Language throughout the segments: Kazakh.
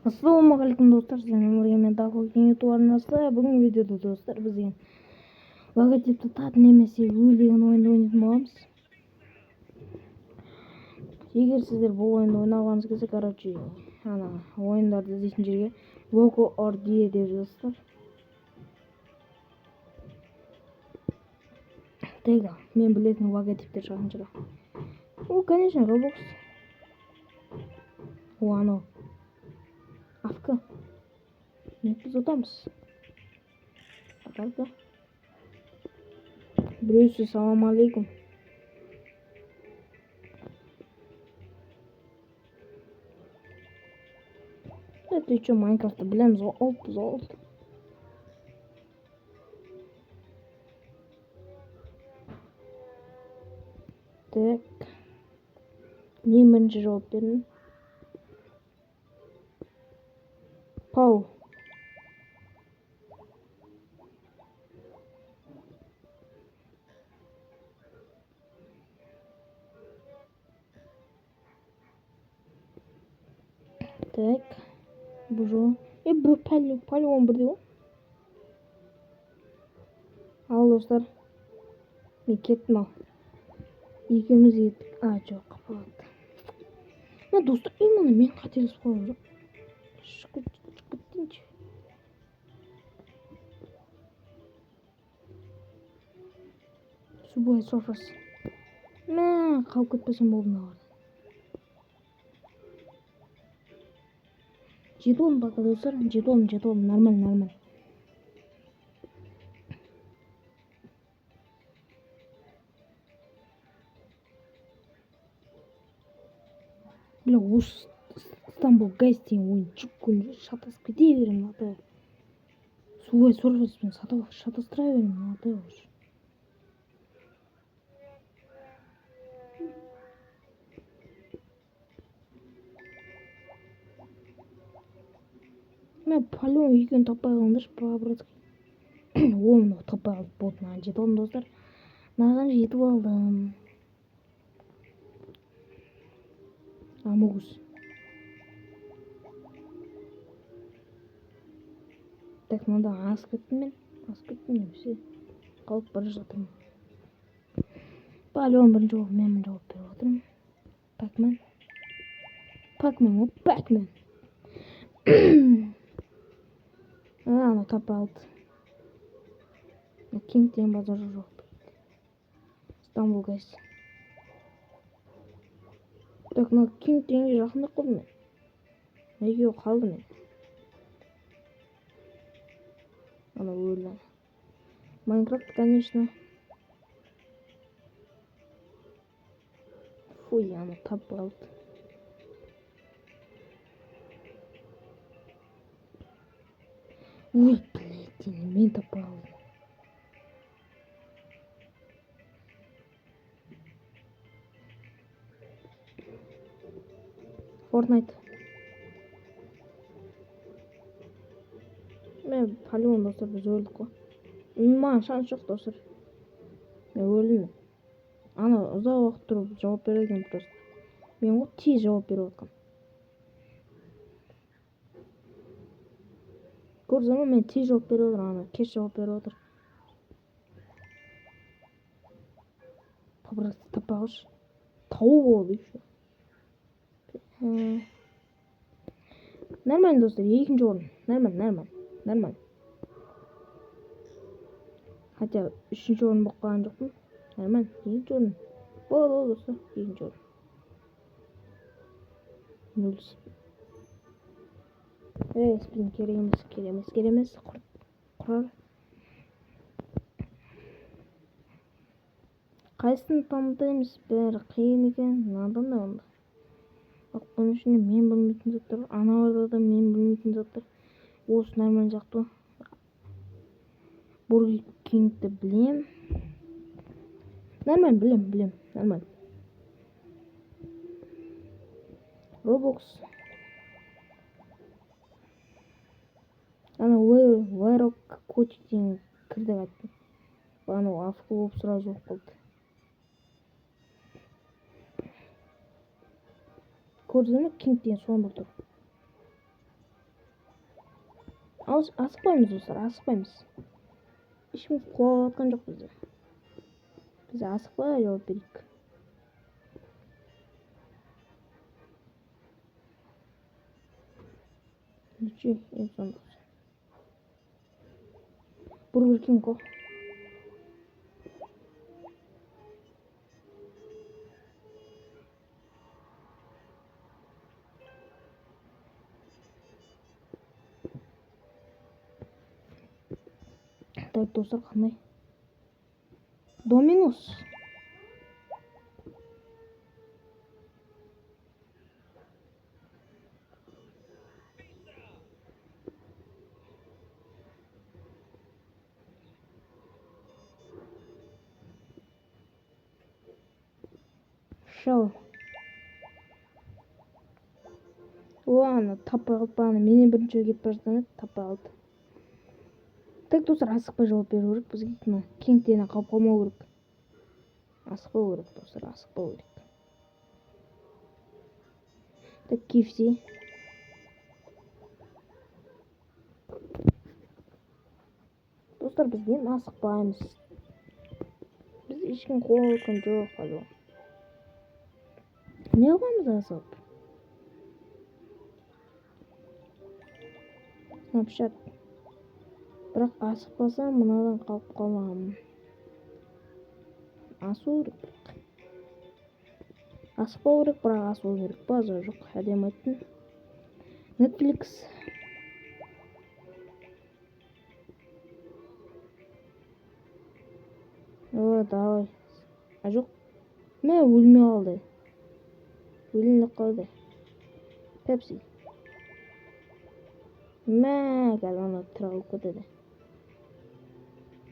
Ассалаумағалейкум достар, сіздермен бірге мен Талқылкен YouTube арнасы. Бүгін видеода достар біз деген логотипті тат немесе өл деген ойынды ойнайтын боламыз. Егер сіздер бұл ойынды ойнағаныңыз келсе, короче, ойындарды іздейтін жерге Loco or Die деп жазасыздар. Тега, мен білетін логотиптер шығатын шығар. Конечно, Roblox. Анау Авка. Біз ұтамыз. Аталды. Біреусі салам алейкум. Это что, Майнкрафтты білеміз ғой, олд. Так. Мен бірінші жауап бердім. Пау. Так. Бұжу. Полигон бірде ғой. Ал достар. Мен кеттім ал. Екеуміз еттік. Жоқ, қапалады. Достар, именно мен қателесіп қойып жоқ. Шығып кеттінші. Subway Surfers. Қалып кетпесем болды маған. Жетуім пока достар. Жетуім. Нормально. Бля, осы Стамбул Гайс деген ойын жүк күн шатасып кете беремін аты. Subway Surferспен шатастыра беремін аты осы. Мен полигон екеуін таппай қалыңдаршы, по-братски. Оны таппай қалып болды, маған жетіп алдым достар. Маған жетіп алдым. Амогус. Так, мынада асып кеттім немесе қалып бара жатырмын. Полигон бірінші болып мен жауап беріп отырмын. Пакмен. Ана таппай алды. Кинг деген базар жоқ. Стамбул Гайс. Так, Кинг дегенге жақындап қалдым мен. Екеуі қалды мен. Ана өлі. Майнкрафт, конечно. Фуй, ана таппай алды. Ой, блядь, мен таппай қалдым. Fortnite. Мен полигон достар, біз өлдік қой. Маған шанс жоқ достар. Мен өлдім. Ана ұзақ уақыт тұрып жауап берген просто. Мен ғой тез жауап беріп отқам. Көрдіңіз ме, мен тез жауап беріп отыр, ана кеш жауап беріп отыр. По-братски таппай қалшы. Тауы болды еще. Нормально достар, екінші орын. Нормально. Хотя үшінші орын болып қалған жоқпын. Нормально, екінші орын. Болды достар, екінші орын. Нөлсіз. Спин керемес. Құрар. Қайсыны танытаймыз, бәрі қиын екен. Надан да онда. Оның ішінде мен білмейтін заттар, аналарда да мен білмейтін заттар. Осы нормально жақты. Бургер Кингті білем. Нормально білем. Нормально. Roblox. Ана Вайрок котик деген кірді қайтты. Ана афқы болып сразу жоқ болды. Көрдіңіз ме, Кинг деген соңында тұр. Асықпаймыз достар, асықпаймыз. Ешкім қуалап жатқан жоқ бізді. Біз асықпай жауап берейік. Ничего, сонда. Бургер Кинг ғой. Так, достар, қандай? Доминос. Шау. Ана таппай қалып бағана менен бірінші кетіп бара жатқан еді, таппай қалды. Так, достар, асықпай жауап беру керек. Бізге мына кеңтені қалып қалмау керек. Асықпау керек, достар, асықпау керек. Так, KFC. Достар, біз не асықпаймыз. Біз ешкім қуалап жатқан жоқ қазір. Не қыламыз асығып? Снапшат. Бірақ асықпасам мынадан қалып қаламын. Асу керек. Асықпау керек, бірақ асу керек. База жоқ, әдемі айттың. Netflix. Давай. Жоқ. Мә, өлмей қалды. Өлініп қалды. Pepsi. Мә, қазір ана тыралып кетеді.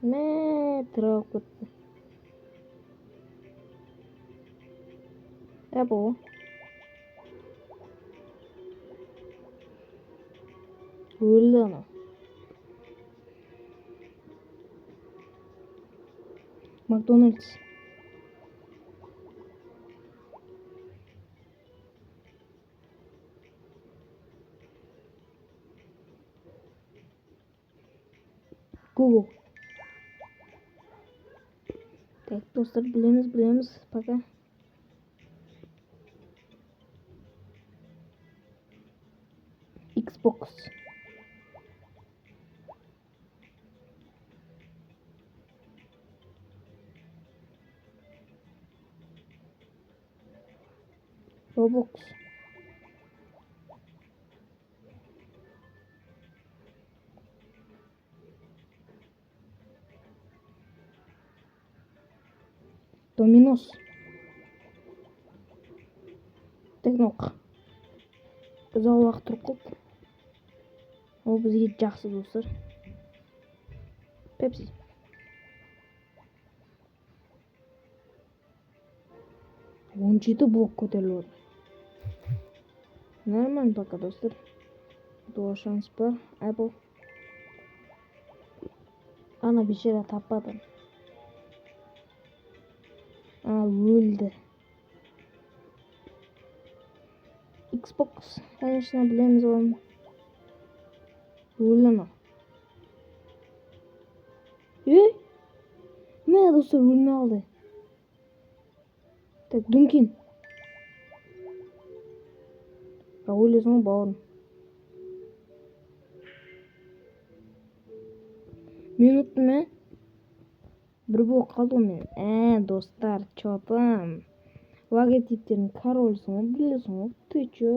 Мә, тыралып кетті. Apple. Өлді ана. Макдональдс. Google. Так, достар, білеміз. Пока. Xbox. Roblox. Доминос. Teknoq. Biz uzoq turib qoldik. Ол бізге жақсы достар. Pepsi. Он жеті блок көтеріліп отыр. Нормально пока, достар. Дуа шанс бар. Apple. Ана бейшара таппады. Өлді. Xbox. Конечно, білеміз оны. Өлді ана. Мә, достар, өлмей қалды. Так, Dunkin. Бірақ өлесің ғой, бауырым. Минут мә? Бір болып қалды ғой мен. Достар, чё там? Логотиптердің корольсың ғой, білесің ғой. Ты чё?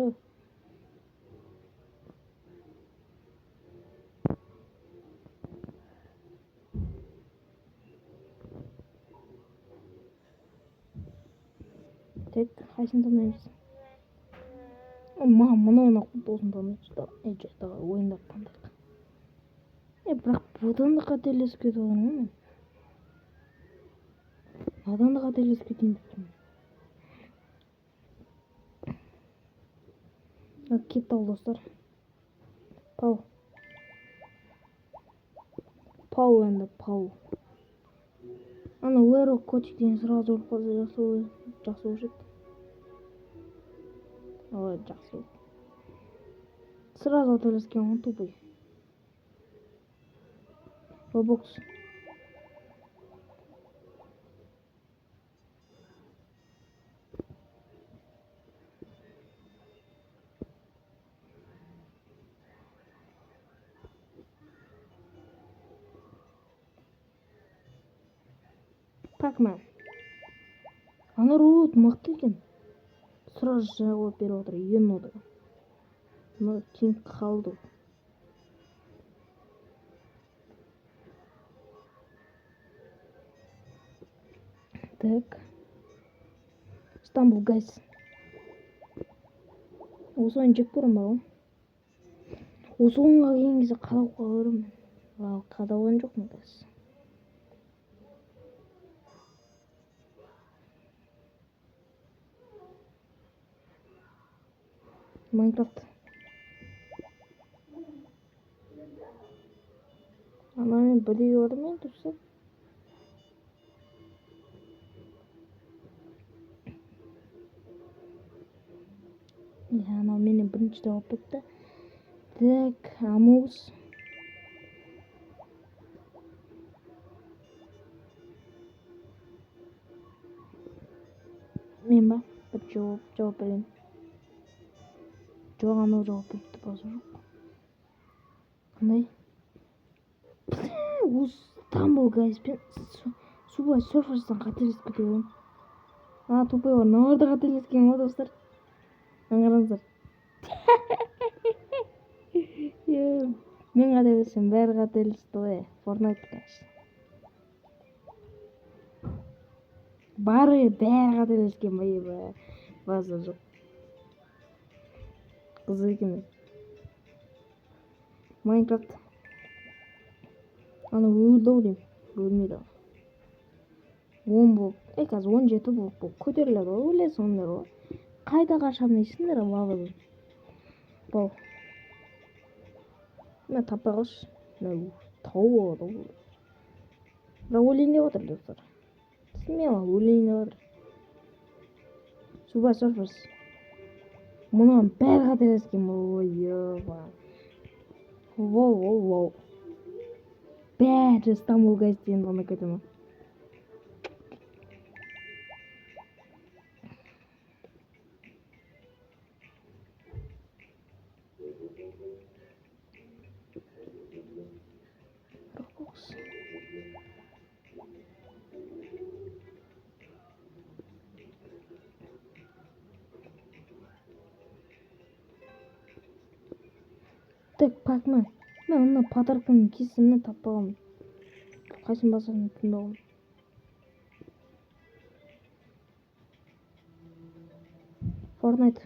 Так, қайсын таңдаймыз? Мынауын ақ болсын таңдаймыз. Давай, ойындап таңдайық. Бірақ бұдан да қателесіп кетіп отырмын ғой мен. Надан да қателесіп кетейін деп тұрмын. Кетті ал, достар. Пау енді, Пау. Ана Леро Котиктен сразу өліп қалса жақсы болушы еді. Ой, жақсы болды. Сразу қателескен ғой, тупой. Roblox. Pac-Man. Ана робот мықты екен. Сразу жауап беріп отыр, еноды. Но Кинг қалды. Так. Стамбул гайс. Осы ойын жек көремін ба? Осы ойынға келген кезде қадап қалғанмын. Ал қадалған жоқпын гайс. Майнкрафт. Анамен бірдей бар ма тұрса? Анау менен бірінші жауап берді. Так, Амус. Мен ба? Бір жауап берейін. Жоқ, анау жауап беріпті, базар жоқ. Қандай? Осы Стамбул гайспен Subway Surferстан қателесіп кетемін. Тупой бар, мыналар да қателескен ғой достар. Қараңыздар. Мен қателессем, бәрі қателесті ғой. Fortnite, конечно. Бәрі қателескен ба, базар жоқ. Қызық екен. Майнкрафт. Ана өлді-ау деймін. Өлмейді. 10 болып, қазір 17 болып көтеріледі ғой, өлесіңдер ғой. Қайда қашамын дейсіңдер лавадан. Бұл. Мен таппай қалшы. Мен тау болады ғой. Бірақ өлейін деп отыр достар. Түсінмей ма, өлейін деп отыр. Subway Surfers. Мұнан бәрі қателескен. Ой-ой-ой. Воу. Бәрі Стамбул гайс деген ғана кетемін. Так, Pac-Man. Мен ана подарканың кесімін таппағанмын. Қайсын басатын тыңдағым. Fortnite.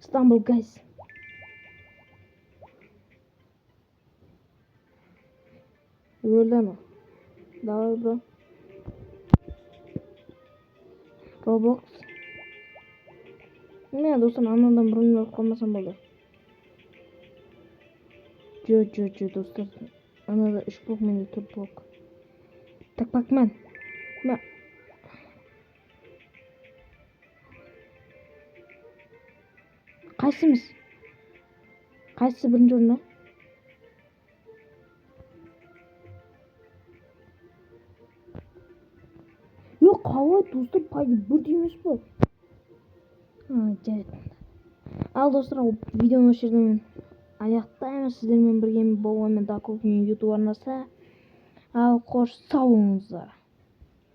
Стамбул гайс. Өлді ана. Давай, бро. Roblox. Мен достар анадан бұрын өліп қалмасам болды. Жо достар. Анада 3 блок, менде 4 блок. Так, Pac-Man. Қайсымыз? Қайсысы бірінші орында? Yok, қалай достар, пайда бірдей емес па? Жарайды. Ал достар, видеоны осы жерден мен аяқтаймын. Сіздермен бірге болғанмен Дакулкин YouTube арнасы. Ал қош сау болыңыздар.